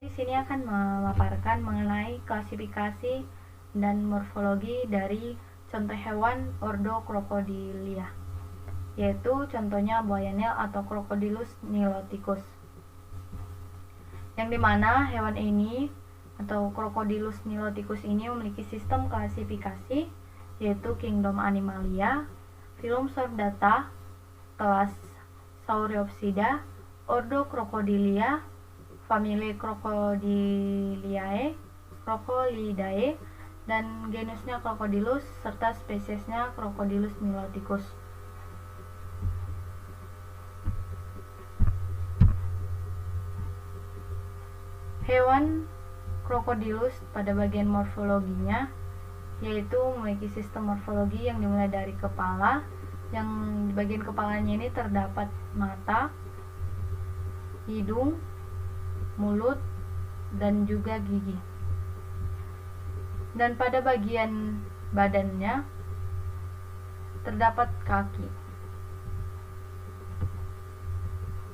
Di sini akan memaparkan mengenai klasifikasi dan morfologi dari contoh hewan ordo Crocodilia, yaitu contohnya buaya Nil atau Crocodylus niloticus, yang dimana hewan ini atau Crocodylus niloticus ini memiliki sistem klasifikasi, yaitu Kingdom Animalia, Phylum Chordata, kelas Sauropsida, Ordo Crocodilia, famili Crocodiliae, Crocodidae, dan genusnya Crocodylus serta spesiesnya Crocodylus niloticus. Hewan Crocodylus pada bagian morfologinya yaitu memiliki sistem morfologi yang dimulai dari kepala, yang di bagian kepalanya ini terdapat mata, hidung, mulut, dan juga gigi. Dan pada bagian badannya terdapat kaki.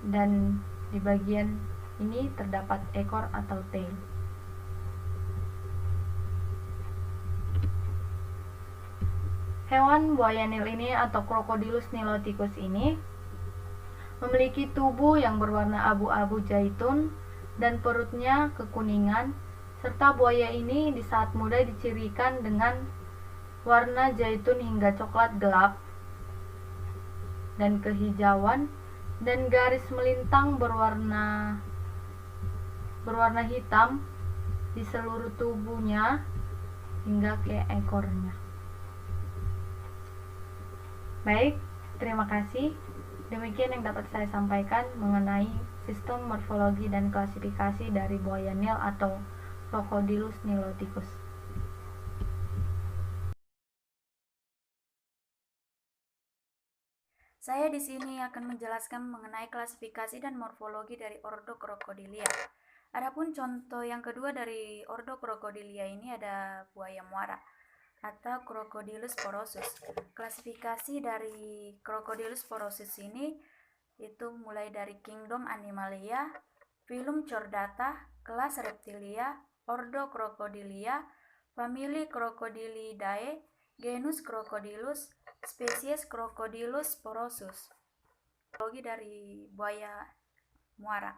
Dan di bagian ini terdapat ekor atau tail. Hewan buaya Nil ini atau Crocodylus niloticus ini memiliki tubuh yang berwarna abu-abu zaitun dan perutnya kekuningan, serta buaya ini di saat muda dicirikan dengan warna zaitun hingga coklat gelap dan kehijauan, dan garis melintang berwarna hitam di seluruh tubuhnya hingga ke ekornya. Baik, terima kasih. Demikian yang dapat saya sampaikan mengenai sistem morfologi dan klasifikasi dari buaya Nil atau Crocodylus niloticus. Saya di sini akan menjelaskan mengenai klasifikasi dan morfologi dari Ordo Crocodilia. Adapun contoh yang kedua dari Ordo Crocodilia ini ada buaya muara atau Crocodylus porosus. Klasifikasi dari Crocodylus porosus ini itu mulai dari Kingdom Animalia, Phylum Chordata, kelas Reptilia, Ordo Crocodilia, famili Crocodilidae, genus Crocodylus, spesies Crocodylus porosus. Morfologi dari buaya muara.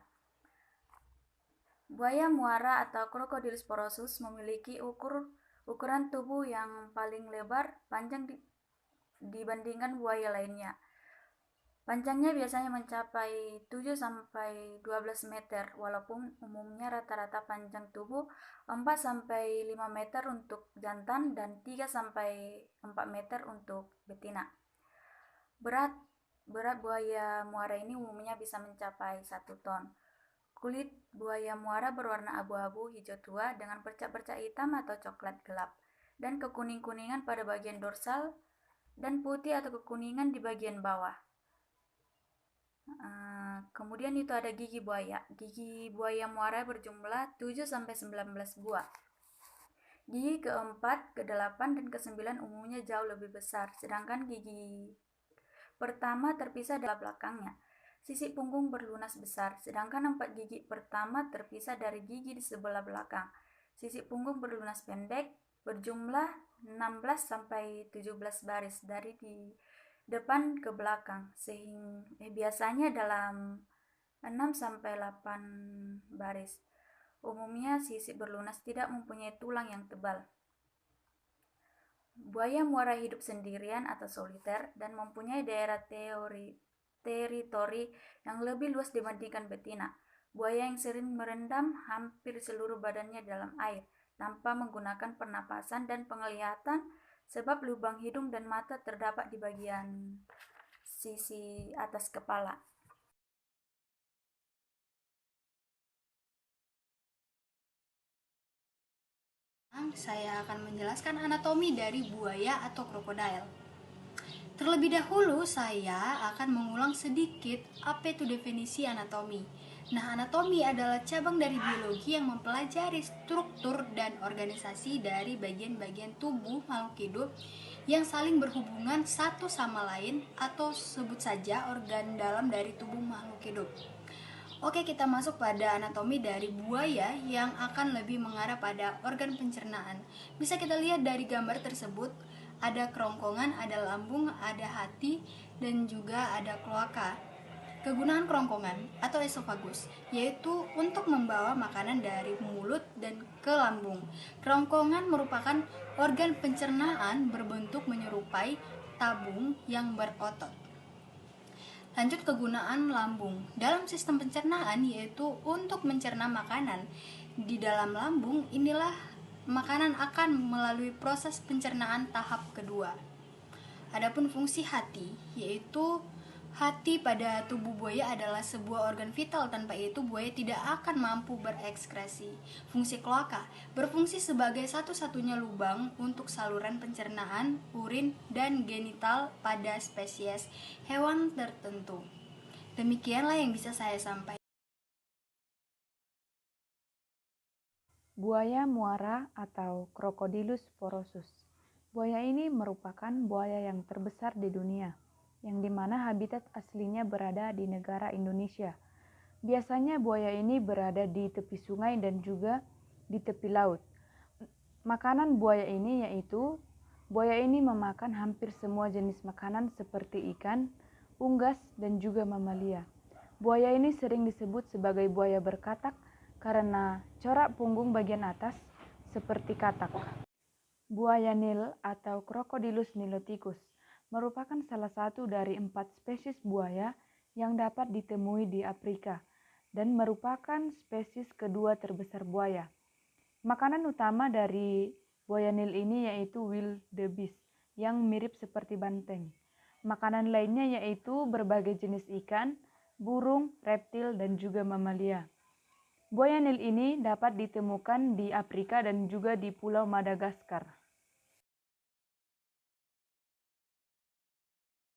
Buaya muara atau Crocodylus porosus memiliki ukuran tubuh yang paling lebar, panjang dibandingkan buaya lainnya. Panjangnya biasanya mencapai 7-12 meter, walaupun umumnya rata-rata panjang tubuh 4-5 meter untuk jantan dan 3-4 meter untuk betina. Berat buaya muara ini umumnya bisa mencapai 1 ton. Kulit buaya muara berwarna abu-abu hijau tua dengan percak-percak hitam atau coklat gelap, dan kekuning-kuningan pada bagian dorsal dan putih atau kekuningan di bagian bawah. Kemudian itu ada gigi buaya. Gigi buaya muara berjumlah 7-19 buah. Gigi keempat, ke-8, dan ke-9 umumnya jauh lebih besar, sedangkan gigi pertama terpisah dari belakangnya. Sisi punggung berlunas besar, sedangkan 4 gigi pertama terpisah dari gigi di sebelah belakang. Sisi punggung berlunas pendek, berjumlah 16-17 baris dari di depan ke belakang, sehingga biasanya dalam 6-8 baris. Umumnya sisi berlunas tidak mempunyai tulang yang tebal. Buaya muara hidup sendirian atau soliter dan mempunyai daerah teritori yang lebih luas dibandingkan betina. Buaya yang sering merendam hampir seluruh badannya dalam air tanpa menggunakan pernapasan dan penglihatan, sebab lubang hidung dan mata terdapat di bagian sisi atas kepala. Saya akan menjelaskan anatomi dari buaya atau krokodil. Terlebih dahulu saya akan mengulang sedikit apa itu definisi anatomi. Nah, anatomi adalah cabang dari biologi yang mempelajari struktur dan organisasi dari bagian-bagian tubuh makhluk hidup yang saling berhubungan satu sama lain, atau sebut saja organ dalam dari tubuh makhluk hidup. Oke, kita masuk pada anatomi dari buaya yang akan lebih mengarah pada organ pencernaan. Bisa kita lihat dari gambar tersebut, ada kerongkongan, ada lambung, ada hati, dan juga ada kloaka. Kegunaan kerongkongan atau esofagus yaitu untuk membawa makanan dari mulut dan ke lambung. Kerongkongan merupakan organ pencernaan berbentuk menyerupai tabung yang berotot. Lanjut, kegunaan lambung dalam sistem pencernaan yaitu untuk mencerna makanan. Di dalam lambung inilah makanan akan melalui proses pencernaan tahap kedua. Adapun fungsi hati yaitu hati pada tubuh buaya adalah sebuah organ vital, tanpa itu buaya tidak akan mampu berekskresi. Fungsi kloaka berfungsi sebagai satu-satunya lubang untuk saluran pencernaan urin dan genital pada spesies hewan tertentu. Demikianlah yang bisa saya sampaikan. Buaya muara atau Crocodylus porosus. Buaya ini merupakan buaya yang terbesar di dunia, yang dimana habitat aslinya berada di negara Indonesia. Biasanya buaya ini berada di tepi sungai dan juga di tepi laut. Makanan buaya ini yaitu, buaya ini memakan hampir semua jenis makanan seperti ikan, unggas, dan juga mamalia. Buaya ini sering disebut sebagai buaya berkatak karena corak punggung bagian atas seperti katak. Buaya Nil atau Crocodylus niloticus merupakan salah satu dari 4 spesies buaya yang dapat ditemui di Afrika dan merupakan spesies kedua terbesar buaya. Makanan utama dari buaya Nil ini yaitu wildebeest yang mirip seperti banteng. Makanan lainnya yaitu berbagai jenis ikan, burung, reptil, dan juga mamalia. Buaya Nil ini dapat ditemukan di Afrika dan juga di Pulau Madagaskar.